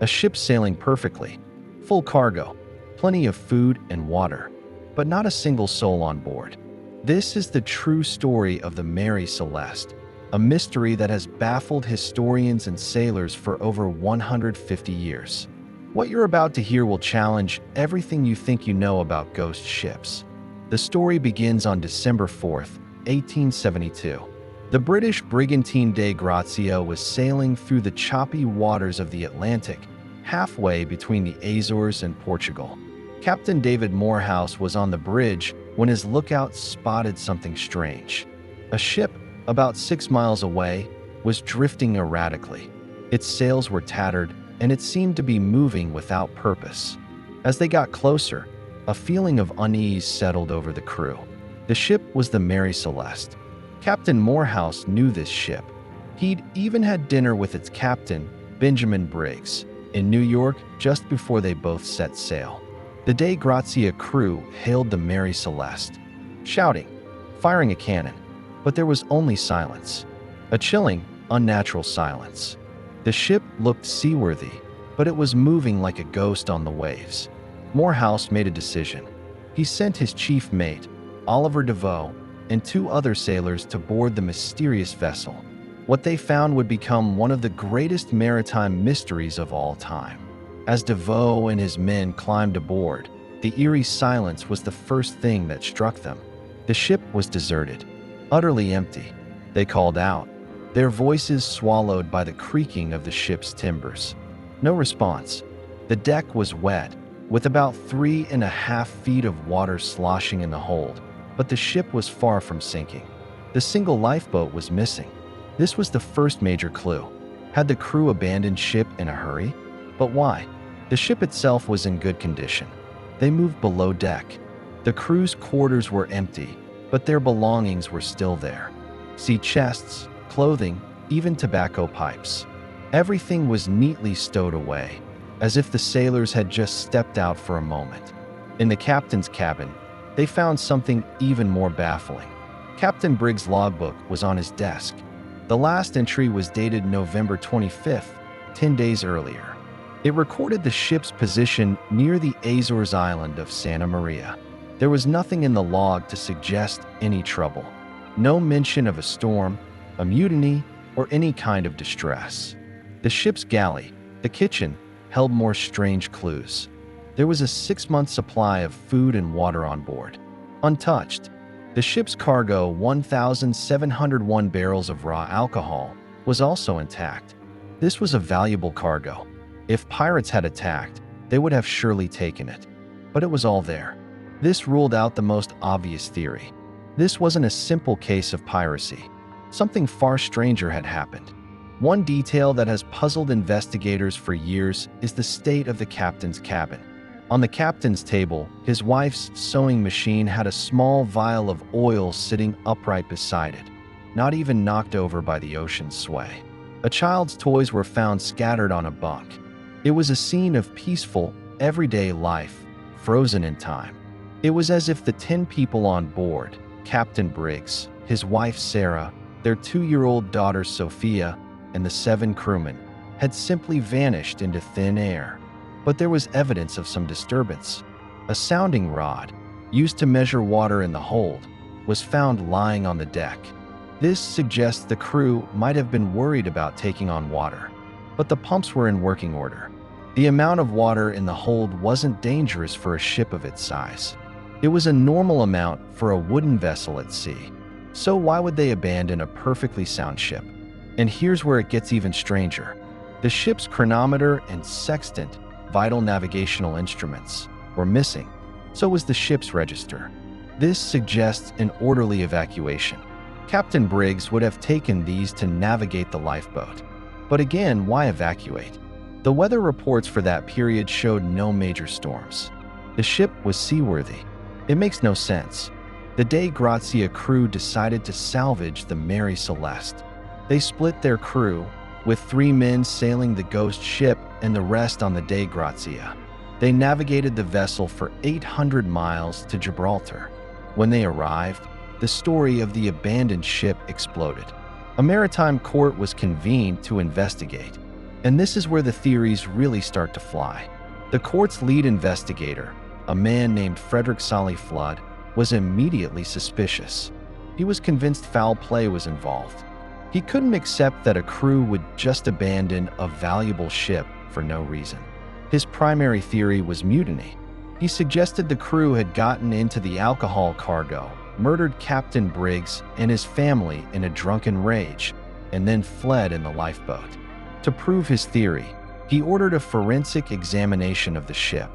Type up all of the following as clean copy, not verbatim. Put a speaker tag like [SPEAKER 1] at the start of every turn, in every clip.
[SPEAKER 1] A ship sailing perfectly, full cargo, plenty of food and water, but not a single soul on board. This is the true story of the Mary Celeste, a mystery that has baffled historians and sailors for over 150 years. What you're about to hear will challenge everything you think you know about ghost ships. The story begins on December 4th, 1872. The British brigantine Dei Grazia was sailing through the choppy waters of the Atlantic, halfway between the Azores and Portugal. Captain David Morehouse was on the bridge when his lookout spotted something strange. A ship, about 6 miles away, was drifting erratically. Its sails were tattered, and it seemed to be moving without purpose. As they got closer, a feeling of unease settled over the crew. The ship was the Mary Celeste. Captain Morehouse knew this ship. He'd even had dinner with its captain, Benjamin Briggs, in New York just before they both set sail. The Dei Grazia crew hailed the Mary Celeste, shouting, firing a cannon, but there was only silence. A chilling, unnatural silence. The ship looked seaworthy, but it was moving like a ghost on the waves. Morehouse made a decision. He sent his chief mate, Oliver DeVoe, and 2 other sailors to board the mysterious vessel. What they found would become one of the greatest maritime mysteries of all time. As DeVoe and his men climbed aboard, the eerie silence was the first thing that struck them. The ship was deserted, utterly empty. They called out, their voices swallowed by the creaking of the ship's timbers. No response. The deck was wet, with about 3.5 feet of water sloshing in the hold, but the ship was far from sinking. The single lifeboat was missing. This was the first major clue. Had the crew abandoned ship in a hurry? But why? The ship itself was in good condition. They moved below deck. The crew's quarters were empty, but their belongings were still there. See chests, clothing, even tobacco pipes. Everything was neatly stowed away, as if the sailors had just stepped out for a moment. In the captain's cabin, they found something even more baffling. Captain Briggs' logbook was on his desk. The last entry was dated November 25th, 10 days earlier. It recorded the ship's position near the Azores island of Santa Maria. There was nothing in the log to suggest any trouble. No mention of a storm, a mutiny, or any kind of distress. The ship's galley, the kitchen, held more strange clues. There was a 6-month supply of food and water on board, untouched. The ship's cargo, 1,701 barrels of raw alcohol, was also intact. This was a valuable cargo. If pirates had attacked, they would have surely taken it. But it was all there. This ruled out the most obvious theory. This wasn't a simple case of piracy. Something far stranger had happened. One detail that has puzzled investigators for years is the state of the captain's cabin. On the captain's table, his wife's sewing machine had a small vial of oil sitting upright beside it, not even knocked over by the ocean's sway. A child's toys were found scattered on a bunk. It was a scene of peaceful, everyday life, frozen in time. It was as if the 10 people on board, Captain Briggs, his wife Sarah, their 2-year-old daughter Sophia, and the 7 crewmen, had simply vanished into thin air. But there was evidence of some disturbance. A sounding rod, used to measure water in the hold, was found lying on the deck. This suggests the crew might have been worried about taking on water, but the pumps were in working order. The amount of water in the hold wasn't dangerous for a ship of its size. It was a normal amount for a wooden vessel at sea. So why would they abandon a perfectly sound ship? And here's where it gets even stranger. The ship's chronometer and sextant, vital navigational instruments, were missing. So was the ship's register. This suggests an orderly evacuation. Captain Briggs would have taken these to navigate the lifeboat. But again, why evacuate? The weather reports for that period showed no major storms. The ship was seaworthy. It makes no sense. The Dei Grazia crew decided to salvage the Mary Celeste. They split their crew, with 3 men sailing the ghost ship and the rest on the Dei Grazia. They navigated the vessel for 800 miles to Gibraltar. When they arrived, the story of the abandoned ship exploded. A maritime court was convened to investigate. And this is where the theories really start to fly. The court's lead investigator, a man named Frederick Solly Flood, was immediately suspicious. He was convinced foul play was involved. He couldn't accept that a crew would just abandon a valuable ship for no reason. His primary theory was mutiny. He suggested the crew had gotten into the alcohol cargo, murdered Captain Briggs and his family in a drunken rage, and then fled in the lifeboat. To prove his theory, he ordered a forensic examination of the ship.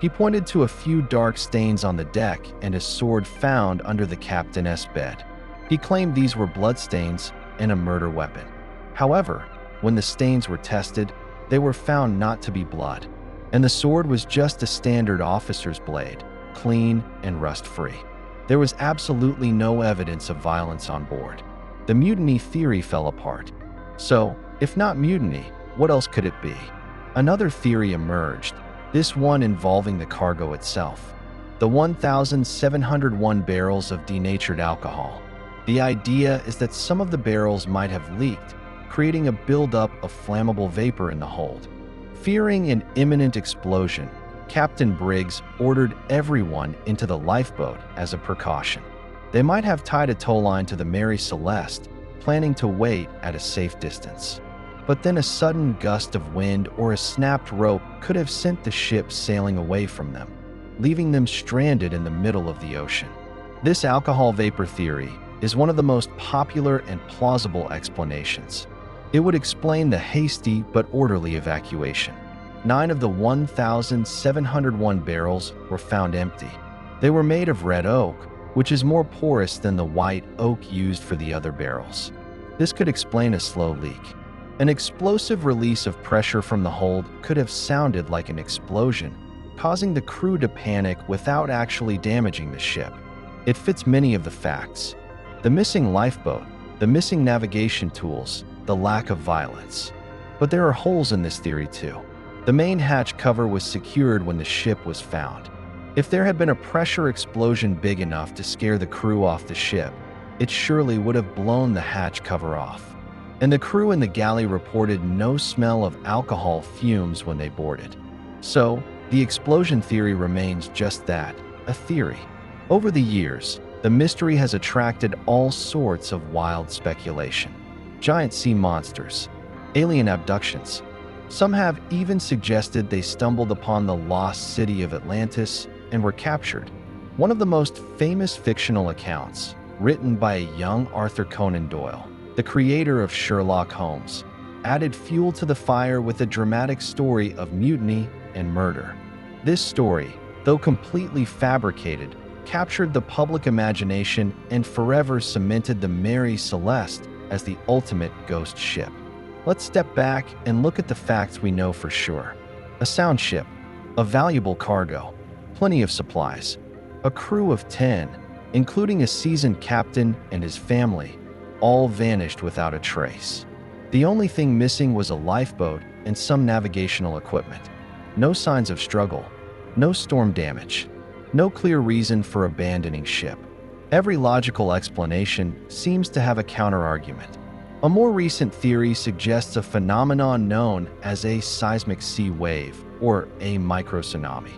[SPEAKER 1] He pointed to a few dark stains on the deck and a sword found under the captain's bed. He claimed these were bloodstains and a murder weapon. However, when the stains were tested, they were found not to be blood, and the sword was just a standard officer's blade, clean and rust-free. There was absolutely no evidence of violence on board. The mutiny theory fell apart. So, if not mutiny, what else could it be? Another theory emerged, this one involving the cargo itself. The 1,701 barrels of denatured alcohol. The idea is that some of the barrels might have leaked, creating a buildup of flammable vapor in the hold. Fearing an imminent explosion, Captain Briggs ordered everyone into the lifeboat as a precaution. They might have tied a tow line to the Mary Celeste, planning to wait at a safe distance. But then a sudden gust of wind or a snapped rope could have sent the ship sailing away from them, leaving them stranded in the middle of the ocean. This alcohol vapor theory is one of the most popular and plausible explanations. It would explain the hasty but orderly evacuation. 9 of the 1,701 barrels were found empty. They were made of red oak, which is more porous than the white oak used for the other barrels. This could explain a slow leak. An explosive release of pressure from the hold could have sounded like an explosion, causing the crew to panic without actually damaging the ship. It fits many of the facts. The missing lifeboat, the missing navigation tools, the lack of violence. But there are holes in this theory too. The main hatch cover was secured when the ship was found. If there had been a pressure explosion big enough to scare the crew off the ship, it surely would have blown the hatch cover off. And the crew in the galley reported no smell of alcohol fumes when they boarded. So, the explosion theory remains just that, a theory. Over the years, the mystery has attracted all sorts of wild speculation. Giant sea monsters, alien abductions. Some have even suggested they stumbled upon the lost city of Atlantis and were captured. One of the most famous fictional accounts, written by a young Arthur Conan Doyle, the creator of Sherlock Holmes, added fuel to the fire with a dramatic story of mutiny and murder. This story, though completely fabricated, captured the public imagination and forever cemented the Mary Celeste as the ultimate ghost ship. Let's step back and look at the facts we know for sure. A sound ship, a valuable cargo, plenty of supplies, a crew of 10, including a seasoned captain and his family, all vanished without a trace. The only thing missing was a lifeboat and some navigational equipment. No signs of struggle, no storm damage, no clear reason for abandoning ship. Every logical explanation seems to have a counterargument. A more recent theory suggests a phenomenon known as a seismic sea wave, or a microtsunami.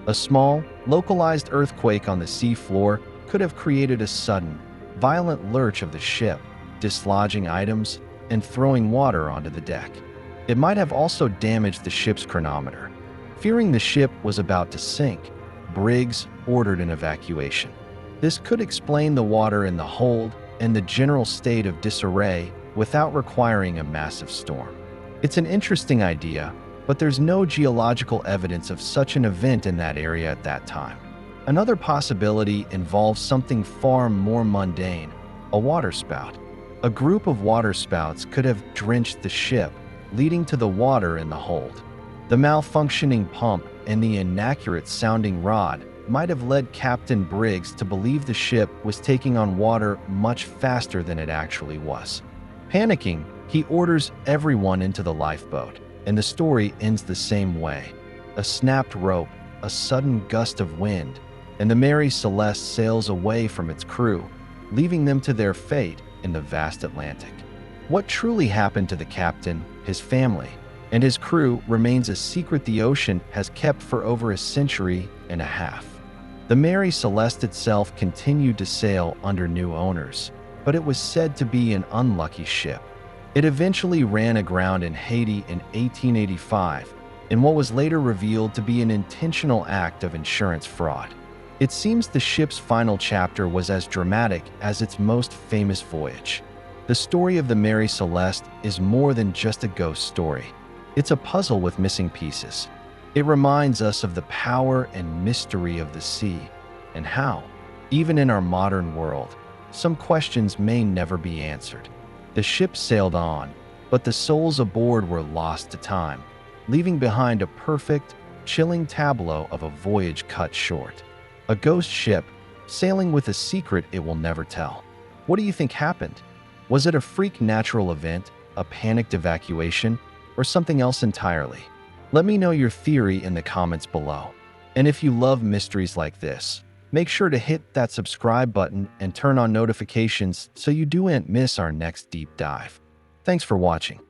[SPEAKER 1] A small, localized earthquake on the sea floor could have created a sudden, violent lurch of the ship, dislodging items and throwing water onto the deck. It might have also damaged the ship's chronometer. Fearing the ship was about to sink, Briggs ordered an evacuation. This could explain the water in the hold and the general state of disarray without requiring a massive storm. It's an interesting idea, but there's no geological evidence of such an event in that area at that time. Another possibility involves something far more mundane, a waterspout. A group of waterspouts could have drenched the ship, leading to the water in the hold. The malfunctioning pump and the inaccurate-sounding rod might have led Captain Briggs to believe the ship was taking on water much faster than it actually was. Panicking, he orders everyone into the lifeboat, and the story ends the same way. A snapped rope, a sudden gust of wind, and the Mary Celeste sails away from its crew, leaving them to their fate in the vast Atlantic. What truly happened to the captain, his family, and his crew remains a secret the ocean has kept for over a century and a half. The Mary Celeste itself continued to sail under new owners, but it was said to be an unlucky ship. It eventually ran aground in Haiti in 1885 in what was later revealed to be an intentional act of insurance fraud. It seems the ship's final chapter was as dramatic as its most famous voyage. The story of the Mary Celeste is more than just a ghost story. It's a puzzle with missing pieces. It reminds us of the power and mystery of the sea and how, even in our modern world, some questions may never be answered. The ship sailed on, but the souls aboard were lost to time, leaving behind a perfect, chilling tableau of a voyage cut short. A ghost ship, sailing with a secret it will never tell. What do you think happened? Was it a freak natural event, a panicked evacuation, or something else entirely? Let me know your theory in the comments below. And if you love mysteries like this, make sure to hit that subscribe button and turn on notifications so you don't miss our next deep dive. Thanks for watching.